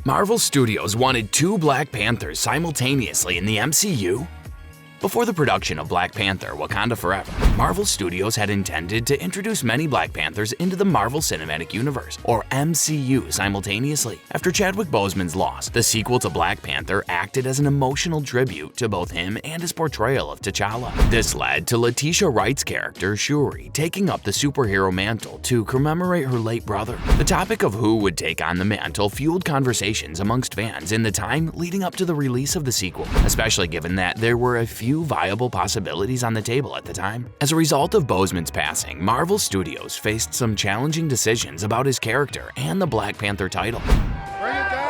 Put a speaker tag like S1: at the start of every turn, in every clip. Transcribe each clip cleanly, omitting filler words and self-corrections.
S1: Marvel Studios wanted two Black Panthers simultaneously in the MCU? Before the production of Black Panther: Wakanda Forever, Marvel Studios had intended to introduce many Black Panthers into the Marvel Cinematic Universe, or MCU, simultaneously. After Chadwick Boseman's loss, the sequel to Black Panther acted as an emotional tribute to both him and his portrayal of T'Challa. This led to Letitia Wright's character, Shuri, taking up the superhero mantle to commemorate her late brother. The topic of who would take on the mantle fueled conversations amongst fans in the time leading up to the release of the sequel, especially given that there were a few viable possibilities on the table at the time. As a result of Boseman's passing, Marvel Studios faced some challenging decisions about his character and the Black Panther title.
S2: Bring it down.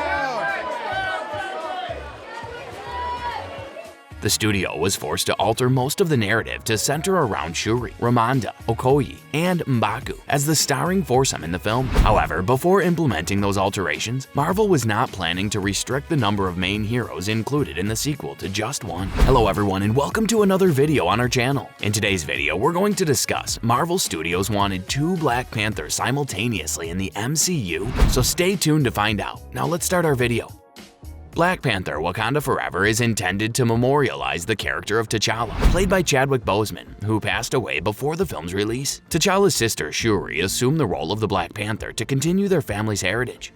S1: The studio was forced to alter most of the narrative to center around Shuri, Ramonda, Okoye, and M'Baku as the starring foursome in the film. However, before implementing those alterations, Marvel was not planning to restrict the number of main heroes included in the sequel to just one. Hello everyone, and welcome to another video on our channel. In today's video, we're going to discuss Marvel Studios wanted two Black Panthers simultaneously in the MCU, so stay tuned to find out. Now let's start our video. Black Panther: Wakanda Forever is intended to memorialize the character of T'Challa, played by Chadwick Boseman, who passed away before the film's release. T'Challa's sister Shuri assumed the role of the Black Panther to continue their family's heritage.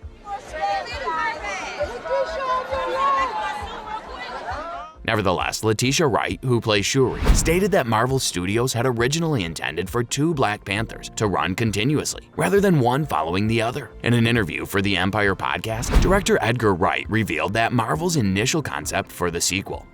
S1: Nevertheless, Letitia Wright, who plays Shuri, stated that Marvel Studios had originally intended for two Black Panthers to run continuously, rather than one following the other. In an interview for the Empire podcast, director Edgar Wright revealed that Marvel's initial concept for the sequel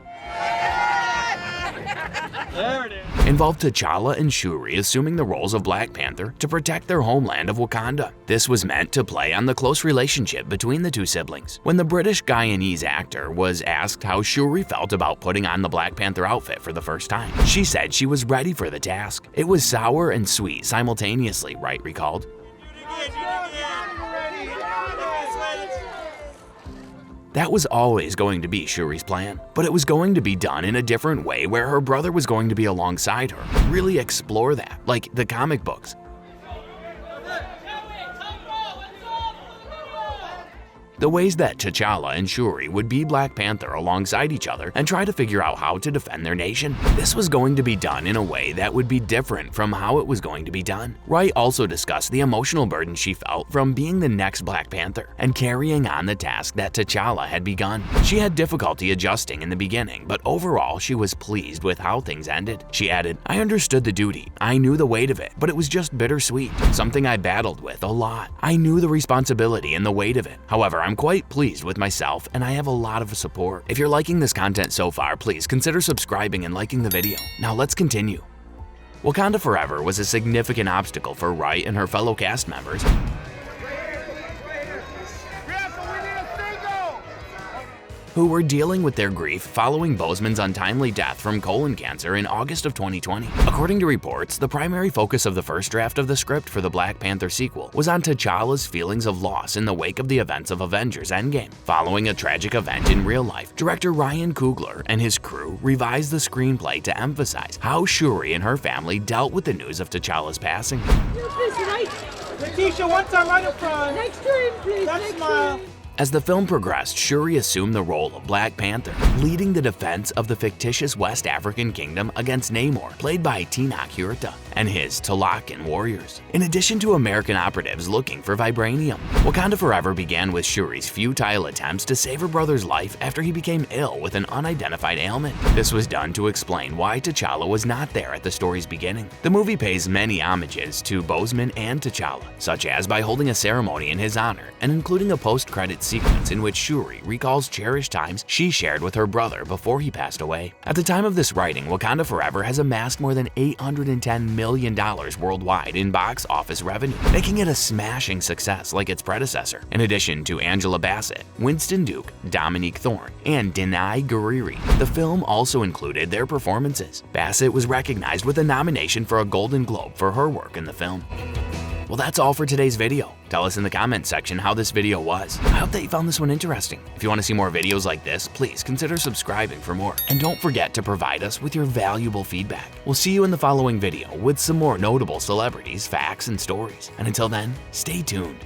S1: involved T'Challa and Shuri assuming the roles of Black Panther to protect their homeland of Wakanda. This was meant to play on the close relationship between the two siblings. When the British Guyanese actor was asked how Shuri felt about putting on the Black Panther outfit for the first time, she said she was ready for the task. It was sour and sweet simultaneously, Wright recalled. That was always going to be Shuri's plan, but it was going to be done in a different way where her brother was going to be alongside her. Really explore that, like the comic books. The ways that T'Challa and Shuri would be Black Panther alongside each other and try to figure out how to defend their nation. This was going to be done in a way that would be different from how it was going to be done. Wright also discussed the emotional burden she felt from being the next Black Panther and carrying on the task that T'Challa had begun. She had difficulty adjusting in the beginning, but overall she was pleased with how things ended. She added, "I understood the duty, I knew the weight of it, but it was just bittersweet, something I battled with a lot. I knew the responsibility and the weight of it. However, I'm quite pleased with myself and I have a lot of support." If you're liking this content so far, please consider subscribing and liking the video. Now let's continue. Wakanda Forever was a significant obstacle for Wright and her fellow cast members, who were dealing with their grief following Boseman's untimely death from colon cancer in August of 2020. According to reports, the primary focus of the first draft of the script for the Black Panther sequel was on T'Challa's feelings of loss in the wake of the events of Avengers Endgame. Following a tragic event in real life, director Ryan Coogler and his crew revised the screenplay to emphasize how Shuri and her family dealt with the news of T'Challa's passing.
S3: Letitia, one time right up front.
S4: Next turn, please.
S3: Next smile.
S1: As the film progressed, Shuri assumed the role of Black Panther, leading the defense of the fictitious West African kingdom against Namor, played by Tenoch Huerta, and his Tolakan warriors, in addition to American operatives looking for vibranium. Wakanda Forever began with Shuri's futile attempts to save her brother's life after he became ill with an unidentified ailment. This was done to explain why T'Challa was not there at the story's beginning. The movie pays many homages to Boseman and T'Challa, such as by holding a ceremony in his honor and including a post-credits sequence in which Shuri recalls cherished times she shared with her brother before he passed away. At the time of this writing, Wakanda Forever has amassed more than $810 million worldwide in box office revenue, making it a smashing success like its predecessor. In addition to Angela Bassett, Winston Duke, Dominique Thorne, and Denai Guriri, the film also included their performances. Bassett was recognized with a nomination for a Golden Globe for her work in the film. Well, that's all for today's video. Tell us in the comments section how this video was. I hope that you found this one interesting. If you want to see more videos like this, please consider subscribing for more. And don't forget to provide us with your valuable feedback. We'll see you in the following video with some more notable celebrities, facts, and stories. And until then, stay tuned.